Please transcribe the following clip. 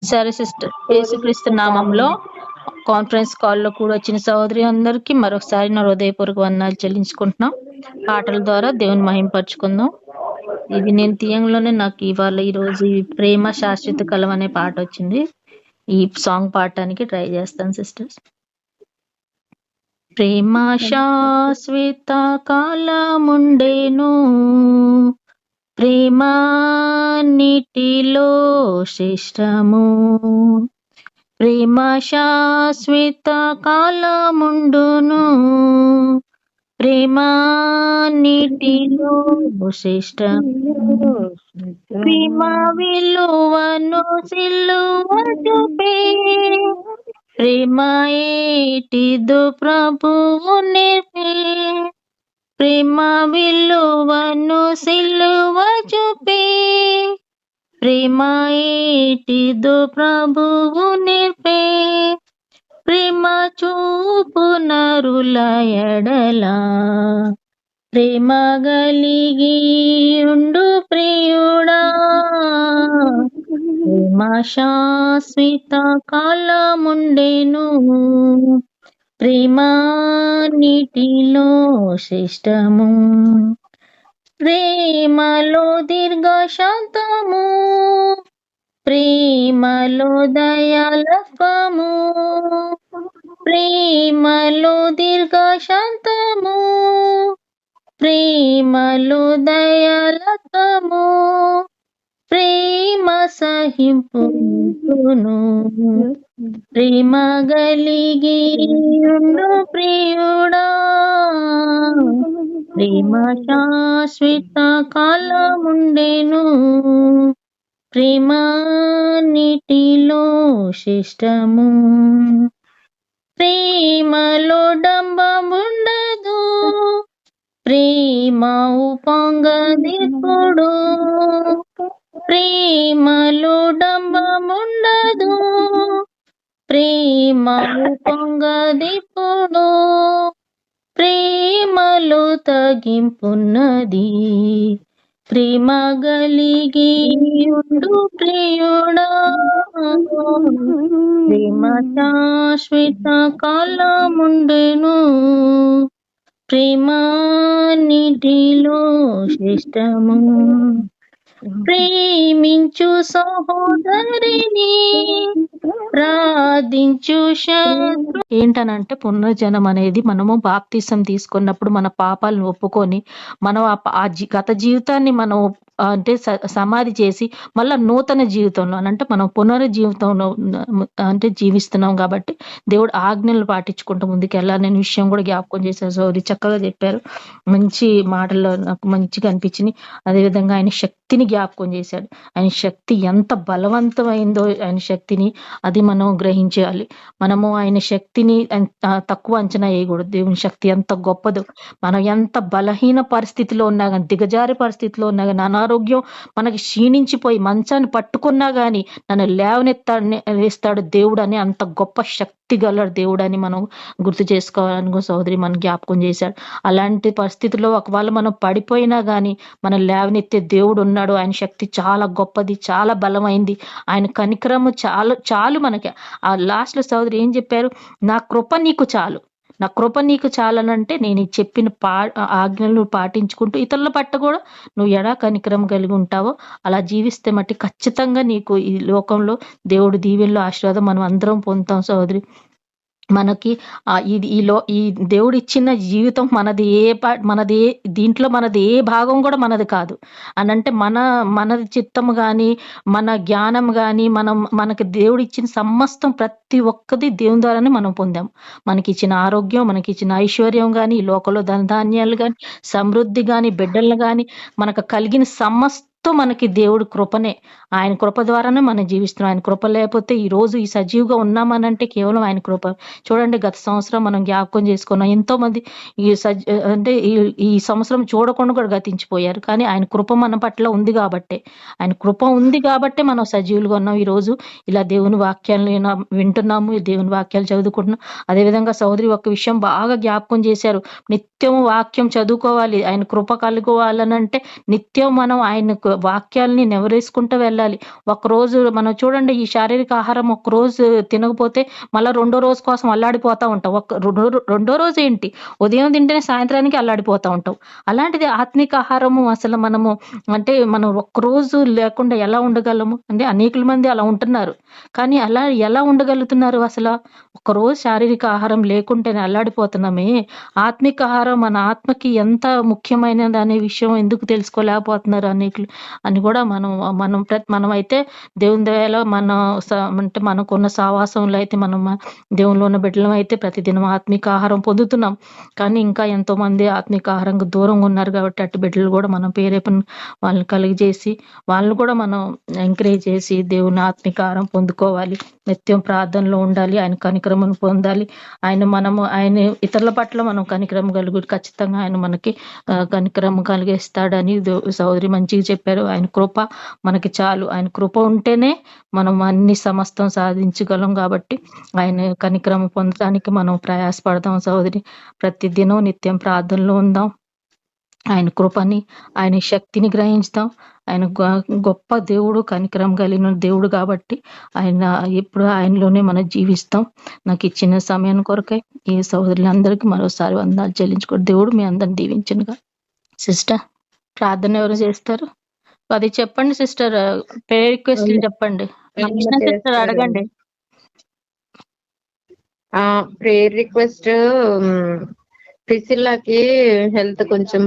సరే సిస్టర్, యేసుక్రీస్తు నామంలో కాన్ఫరెన్స్ కాల్లో కూడా వచ్చిన సహోదరి అందరికీ మరొకసారి నా హృదయపూర్వక వందనాలు చెల్లించుకుంటున్నాం. పాటల ద్వారా దేవుని మహింపరచుకుందాం. ఇది నేను తీయంలోనే నాకు ఇవాళ ఈరోజు ఈ ప్రేమ శాశ్వత కలం అనే పాట వచ్చింది. ఈ సాంగ్ పాడటానికి ట్రై చేస్తాను సిస్టర్స్. ప్రేమ శాశ్వత కాలముండేను, ప్రేమ నీటిలో శ్రేష్టము. ప్రేమ శాశ్వత కాలముండును, ప్రేమ నీటిలో శ్రేష్టము. ప్రేమ విలువను సిలువ చూపే, ప్రేమ ఏటిదు ప్రభువు నేర్పే. ప్రేమ విలువను సిలువ చూపే, ప్రేమ ఏటిదు ప్రభువు నేర్పే. ప్రేమ చూపు నరుల ఎడల, ప్రేమ గలిగి ఉండు ప్రియుడా. ప్రేమ శాశ్వత కాలముండెను, ప్రేమ నీటిలో శ్రేష్టము. ప్రేమలో దీర్ఘ శాంతము, ప్రేమలో దయాలత్వము. ప్రేమలో దీర్ఘ శాంతము, ప్రేమలో దయాలత్వము. ప్రేమ సహింపును, ప్రేమ గలిగి ఉండు ప్రియుడా. ప్రేమ శాశ్వత కాలముండెను, ప్రేమ నీటిలో శ్రేష్టము. ప్రేమలో డంబముండదు, ప్రేమ ఉప్పొంగదెప్పుడు. ప్రేమలో డంబముండదు, ప్రేమ ఉప్పొంగదెప్పుడు. ప్రేమలో తగ్గింపున్నది, ప్రేమ గలిగి ఉండు ప్రియుడా. ప్రేమ శాశ్వత కాలముండెను, ప్రేమ నీటిలో శ్రేష్టము. ప్రేమించు సహోదరిని ప్రార్థించు శత్రు. ఏంటనంటే పునర్జనం అనేది మనము బాప్తిసం తీసుకున్నప్పుడు మన పాపాలను ఒప్పుకొని మనం గత జీవితాన్ని మనం అంటే సమాధి చేసి మళ్ళా నూతన జీవితంలో అంటే మనం పునర్జీవితంలో అంటే జీవిస్తున్నాం. కాబట్టి దేవుడు ఆజ్ఞలు పాటించుకుంటూ ముందుకెళ్ళాలి అనే విషయం కూడా జ్ఞాపకం చేశారు. సో అది చక్కగా చెప్పారు, మంచి మాటల్లో నాకు మంచిగా అనిపించింది. అదేవిధంగా ఆయన శక్తిని జ్ఞాపకం చేశాడు. ఆయన శక్తి ఎంత బలవంతమైందో, ఆయన శక్తిని అది మనం గ్రహించాలి. మనము ఆయన శక్తిని తక్కువ అంచనా వేయకూడదు. దేవుని శక్తి ఎంత గొప్పదో. మనం ఎంత బలహీన పరిస్థితిలో ఉన్నా కానీ, దిగజారి పరిస్థితిలో ఉన్నా కానీ, అనారోగ్యం మనకి క్షీణించిపోయి మంచాన్ని పట్టుకున్నా కానీ నన్ను వేస్తాడు దేవుడు అని, అంత గొప్ప శక్తి గలడు దేవుడు అని మనం గుర్తు చేసుకోవాలని సోదరి మనం జ్ఞాపకం చేశాడు. అలాంటి పరిస్థితుల్లో ఒకవేళ మనం పడిపోయినా కానీ మనం లేవనెత్తే దేవుడు ఉన్నాడు. ఆయన శక్తి చాలా గొప్పది, చాలా బలమైంది. ఆయన కనికరము చాలు మనకి. ఆ లాస్ట్ లో సోదరి ఏం చెప్పారు, నా కృప నీకు చాలు, నా కృప నీకు చాలనంటే నేను చెప్పిన ఆజ్ఞలు పాటించుకుంటూ ఇతరుల పట్ల కూడా నువ్వు ఎడా కనికరం కలిగి ఉంటావో అలా జీవిస్తే మట్టి ఖచ్చితంగా నీకు ఈ లోకంలో దేవుడు దీవెనలో ఆశీర్వాదం మనం అందరం పొందుతాం సోదరి. మనకి ఈ దేవుడు ఇచ్చిన జీవితం మనది దీంట్లో మనది ఏ భాగం కూడా మనది కాదు అనంటే మనది చిత్తము గాని మన జ్ఞానం గాని మనకి దేవుడు ఇచ్చిన సమస్తం ప్రతి ఒక్కది దేవుని ద్వారానే మనం పొందాం. మనకి ఇచ్చిన ఆరోగ్యం, మనకి ఇచ్చిన ఐశ్వర్యం గాని, ఈ లోకంలో ధనధాన్యాలు గాని, సమృద్ధి గాని, బిడ్డలను గాని, మనకు కలిగిన సమస్తం మనకి దేవుడు కృపనే. ఆయన కృప ద్వారానే మనం జీవిస్తున్నాం. ఆయన కృప లేకపోతే ఈ రోజు ఈ సజీవుగా ఉన్నామనంటే కేవలం ఆయన కృప. చూడండి, గత సంవత్సరం మనం జ్ఞాపకం చేసుకున్నాం, ఎంతో మంది అంటే ఈ సంవత్సరం చూడకుండా కూడా గతించిపోయారు. కానీ ఆయన కృప మన పట్ల ఉంది కాబట్టే, ఆయన కృప ఉంది కాబట్టే మనం సజీవులుగా ఉన్నాం. ఈ రోజు ఇలా దేవుని వాక్యాలను వింటున్నాము, దేవుని వాక్యాలు చదువుకుంటున్నాం. అదేవిధంగా సోదరి ఒక విషయం బాగా జ్ఞాపకం చేశారు, నిత్యం వాక్యం చదువుకోవాలి, ఆయన కృప కలుకోవాలనంటే నిత్యం మనం ఆయనకు వాక్యాల్ని నెవరేసుకుంటూ వెళ్ళాలి. ఒకరోజు మనం చూడండి, ఈ శారీరక ఆహారం ఒక్కరోజు తినకపోతే మళ్ళా రెండో రోజు కోసం అల్లాడిపోతా ఉంటాం. రెండో రోజు ఏంటి, ఉదయం తింటేనే సాయంత్రానికి అల్లాడిపోతా ఉంటాం. అలాంటిది ఆత్మిక ఆహారము అసలు మనము అంటే మనం ఒక్కరోజు లేకుండా ఎలా ఉండగలము? అంటే అనేకుల మంది అలా ఉంటున్నారు. కానీ అలా ఎలా ఉండగలుగుతున్నారు అసల? ఒక్కరోజు శారీరక ఆహారం లేకుంటేనే అల్లాడిపోతున్నామే. ఆత్మిక ఆహారం మన ఆత్మకి ఎంత ముఖ్యమైనదనే విషయం ఎందుకు తెలుసుకోలేకపోతున్నారు అనేకులు అని కూడా మనమైతే దేవుని దయలో అంటే మనకున్న సావాసంలో అయితే దేవునిలో ఉన్న బిడ్డలం అయితే ప్రతిదినం ఆత్మిక ఆహారం పొందుతున్నాం. కానీ ఇంకా ఎంతో మంది ఆత్మిక ఆహారంకు దూరంగా ఉన్నారు కాబట్టి అట్టి బిడ్డలు కూడా మనం పేరేపని వాళ్ళని కలిగజేసి వాళ్ళని కూడా మనం ఎంకరేజ్ చేసి దేవుని ఆత్మిక ఆహారం పొందుకోవాలి. నిత్యం ప్రార్థనలో ఉండాలి. ఆయన కనికరమును పొందాలి. ఆయన ఇతరుల పట్ల మనం కనికరం కలుగు ఖచ్చితంగా ఆయన మనకి కనికరం కలిగిస్తాడని సహోదరి మంచిగా చెప్పారు. ఆయన కృప మనకి చాలు. ఆయన కృప ఉంటేనే మనం అన్ని సమస్తం సాధించగలం. కాబట్టి ఆయన కనికరం పొందడానికి మనం ప్రయాసపడదాం సహోదరి. ప్రతిదినం నిత్యం ప్రార్థనలో ఉందాం. ఆయన కృపని, ఆయన శక్తిని గ్రహించుదాం. ఆయన గొప్ప దేవుడు, కనికరం కలిగిన దేవుడు కాబట్టి ఇప్పుడు ఆయనలోనే మనం జీవిస్తాం. నాకు ఇచ్చిన సమయం కొరకై ఈ సహోదరులందరికీ మరోసారి వందనాలు చెల్లించుకో. దేవుడు మీ అందరిని దీవించునుగా. సిస్టర్ ప్రార్థన ఎవరు చేస్తారు? అది చెప్పండి సిస్టర్. ప్రేయర్ రిక్వెస్ట్ చెప్పండి. సిస్టర్ అడగండి. ప్రేయర్ రిక్వెస్ట్, ప్రిసిల్లాకి హెల్త్ కొంచెం